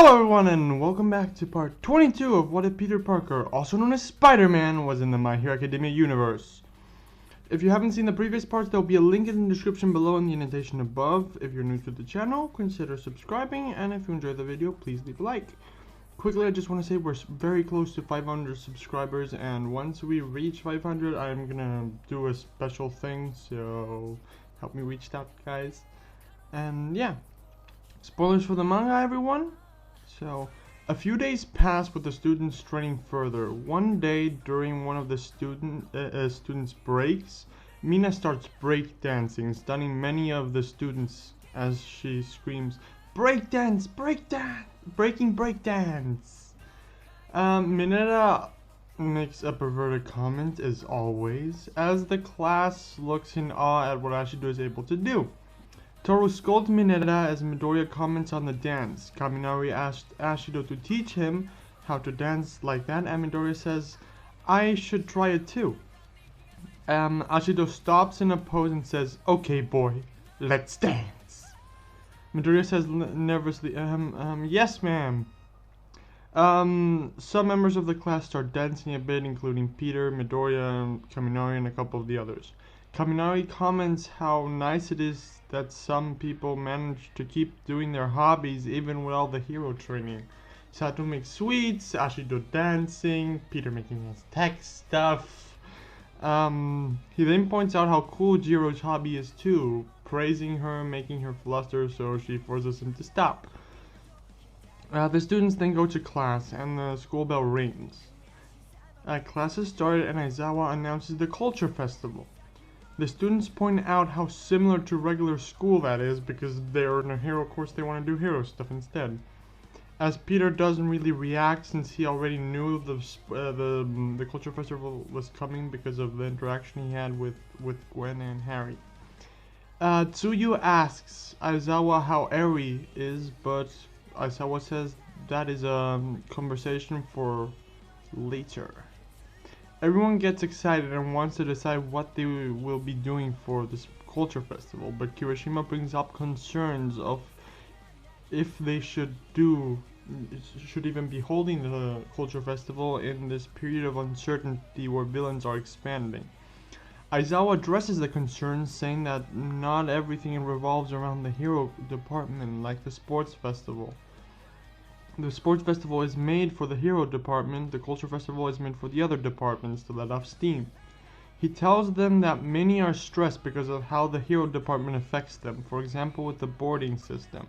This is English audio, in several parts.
Hello everyone and welcome back to part 22 of What If Peter Parker, also known as Spider-Man, was in the My Hero Academia universe. If you haven't seen the previous parts, there will be a link in the description below and the indentation above. If you're new to the channel, consider subscribing, and if you enjoyed the video, please leave a like. Quickly, I just want to say we're very close to 500 subscribers, and once we reach 500, I'm gonna do a special thing, so help me reach that, guys. And yeah, spoilers for the manga, everyone. So, a few days pass with the students training further. One day, during one of the students' breaks, Mina starts breakdancing, stunning many of the students as she screams, "Breakdance! Breakdance! Breaking breakdance!" Mineta makes a perverted comment, as always, as the class looks in awe at what Ashido is able to do. Toru scolds Mineta as Midoriya comments on the dance. Kaminari asked Ashido to teach him how to dance like that, and Midoriya says, "I should try it too." Ashido stops in a pose and says, "Okay boy, let's dance." Midoriya says nervously, "Yes ma'am." Some members of the class start dancing a bit, including Peter, Midoriya, Kaminari, and a couple of the others. Kaminari comments how nice it is that some people manage to keep doing their hobbies even with all the hero training. Sato makes sweets, Ashido dancing, Peter making his tech stuff. He then points out how cool Jiro's hobby is too, praising her, making her fluster, so she forces him to stop. The students then go to class and the school bell rings. Classes started and Aizawa announces the culture festival. The students point out how similar to regular school that is, because they're in a hero course, they want to do hero stuff instead. As Peter doesn't really react since he already knew the culture festival was coming because of the interaction he had with Gwen and Harry. Tsuyu asks Aizawa how Eri is, but Aizawa says that is a conversation for later. Everyone gets excited and wants to decide what they will be doing for this culture festival, but Kirishima brings up concerns of if they should even be holding the culture festival in this period of uncertainty where villains are expanding. Aizawa addresses the concerns, saying that not everything revolves around the hero department like the sports festival. The sports festival is made for the hero department, the culture festival is made for the other departments to let off steam. He tells them that many are stressed because of how the hero department affects them, for example with the boarding system.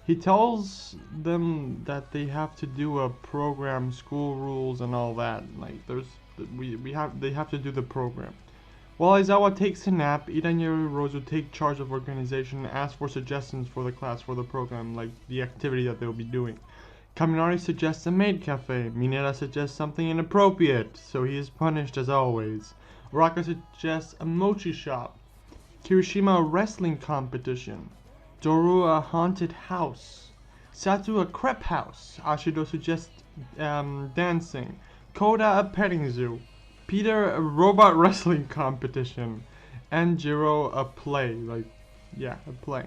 He tells them that they have to do a program, school rules and all that, like they have to do the program. While Aizawa takes a nap, Idanyeru and Rosu take charge of organization and ask for suggestions for the class for the program, like the activity that they'll be doing. Kaminari suggests a maid cafe, Mineta suggests something inappropriate, so he is punished as always. Raka suggests a mochi shop, Kirishima a wrestling competition, Toru a haunted house, Satu a crepe house, Ashido suggests dancing, Koda a petting zoo, Peter a robot wrestling competition, and Jiro a play, a play.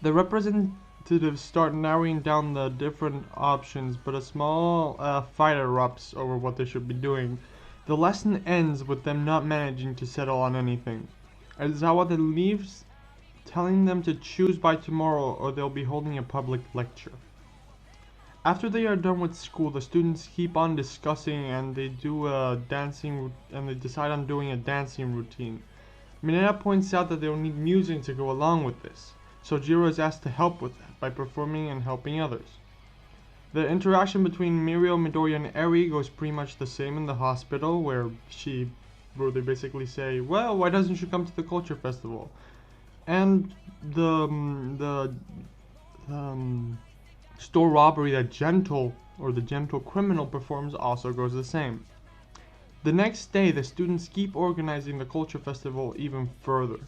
The representatives start narrowing down the different options, but a small fight erupts over what they should be doing. The lesson ends with them not managing to settle on anything. Aizawa then leaves, telling them to choose by tomorrow or they'll be holding a public lecture. After they are done with school, the students keep on discussing and they decide on doing a dancing routine. Mineta points out that they will need music to go along with this, so Jiro is asked to help with that by performing and helping others. The interaction between Mirio, Midoriya, and Eri goes pretty much the same in the hospital, where they basically say, "Well, why doesn't she come to the culture festival?" And the store robbery that the gentle criminal performs also goes the same. The next day, the students keep organizing the culture festival even further.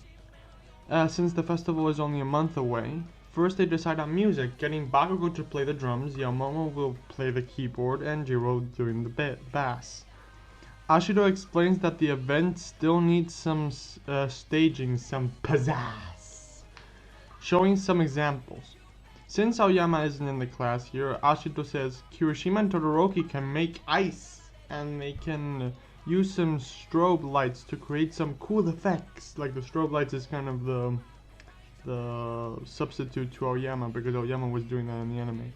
Since the festival is only a month away, first they decide on music, getting Bakugo to play the drums, Yaomomo will play the keyboard, and Jiro doing the bass. Ashido explains that the event still needs some staging, some pizzazz, showing some examples. Since Aoyama isn't in the class here, Ashito says Kirishima and Todoroki can make ice, and they can use some strobe lights to create some cool effects. Like the strobe lights is kind of the substitute to Aoyama, because Aoyama was doing that in the anime.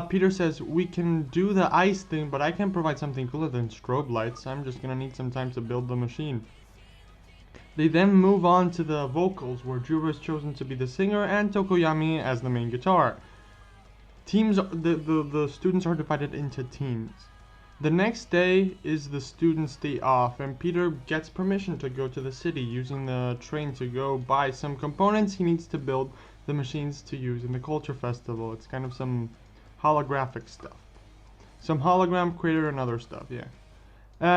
Peter says, we can do the ice thing, but I can provide something cooler than strobe lights. I'm just gonna need some time to build the machine. They then move on to the vocals, where Juro is chosen to be the singer and Tokoyami as the main guitar. The students are divided into teams. The next day is the students' day off, and Peter gets permission to go to the city using the train to go buy some components he needs to build the machines to use in the culture festival. It's kind of some holographic stuff. Some hologram creator and other stuff, yeah.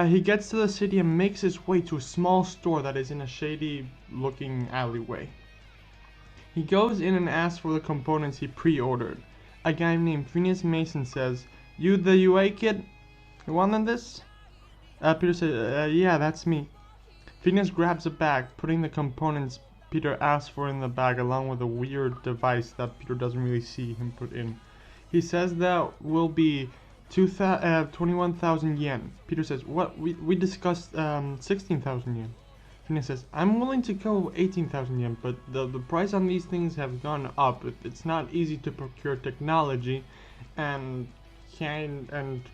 He gets to the city and makes his way to a small store that is in a shady looking alleyway. He goes in and asks for the components he pre-ordered. A guy named Phineas Mason says, "You the UA kid? You wanted this?" Peter says, "Yeah, that's me." Phineas grabs a bag, putting the components Peter asks for in the bag, along with a weird device that Peter doesn't really see him put in. He says that will be 21,000 yen. Peter says, "What? We discussed 16,000 yen." Phineas says, "I'm willing to go 18,000 yen, but the price on these things have gone up. It's not easy to procure technology, and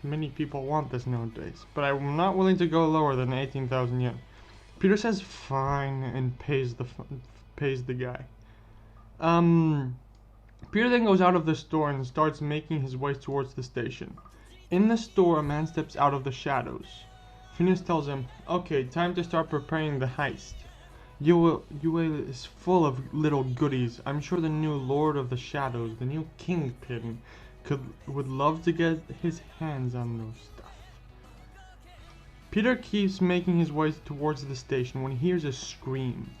many people want this nowadays. But I'm not willing to go lower than 18,000 yen." Peter says, "Fine," and pays the guy. Peter then goes out of the store and starts making his way towards the station. In the store, a man steps out of the shadows. Phineas tells him, "Okay, time to start preparing the heist. Yue is full of little goodies. I'm sure the new Lord of the Shadows, the new Kingpin, would love to get his hands on those stuff." Peter keeps making his way towards the station when he hears a scream.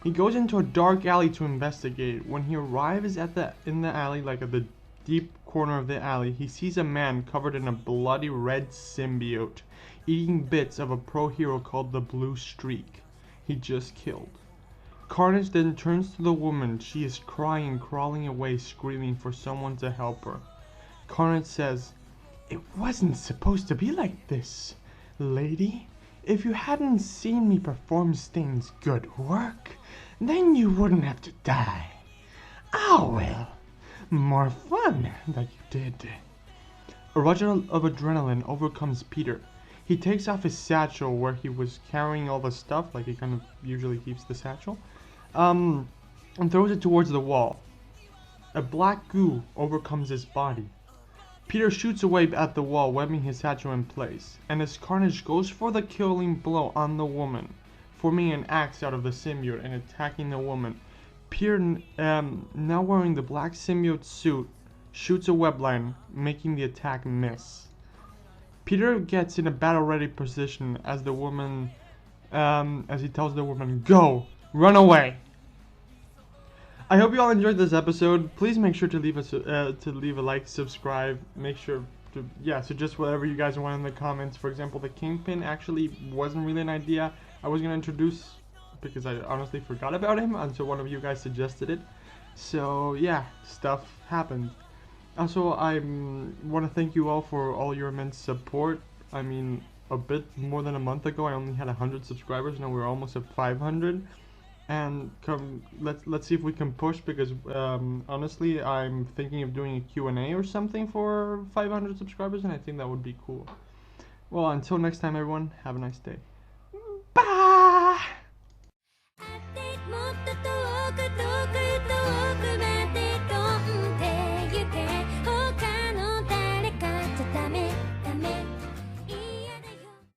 He goes into a dark alley to investigate. When he arrives in the alley, like at the deep corner of the alley, he sees a man covered in a bloody red symbiote, eating bits of a pro hero called the Blue Streak he just killed. Carnage then turns to the woman. She is crying, crawling away, screaming for someone to help her. Carnage says, "It wasn't supposed to be like this, lady. If you hadn't seen me perform Stain's good work, then you wouldn't have to die. Ah well, more fun that you did." A rush of adrenaline overcomes Peter. He takes off his satchel where he was carrying all the stuff, like he kind of usually keeps the satchel, and throws it towards the wall. A black goo overcomes his body. Peter shoots away at the wall, webbing his satchel in place, and as Carnage goes for the killing blow on the woman, forming an axe out of the symbiote and attacking the woman, Peter, now wearing the black symbiote suit, shoots a webline, making the attack miss. Peter gets in a battle-ready position as the woman, as he tells the woman, "Go! Run away!" I hope you all enjoyed this episode. Please make sure to leave a like, subscribe. Make sure to suggest whatever you guys want in the comments. For example, the Kingpin actually wasn't really an idea I was gonna introduce because I honestly forgot about him until one of you guys suggested it. So yeah, stuff happened. Also, I want to thank you all for all your immense support. I mean, a bit more than a month ago, I only had 100 subscribers. Now we're almost at 500. And let's see if we can push, because honestly, I'm thinking of doing a Q&A or something for 500 subscribers, and I think that would be cool. Well, until next time, everyone, have a nice day.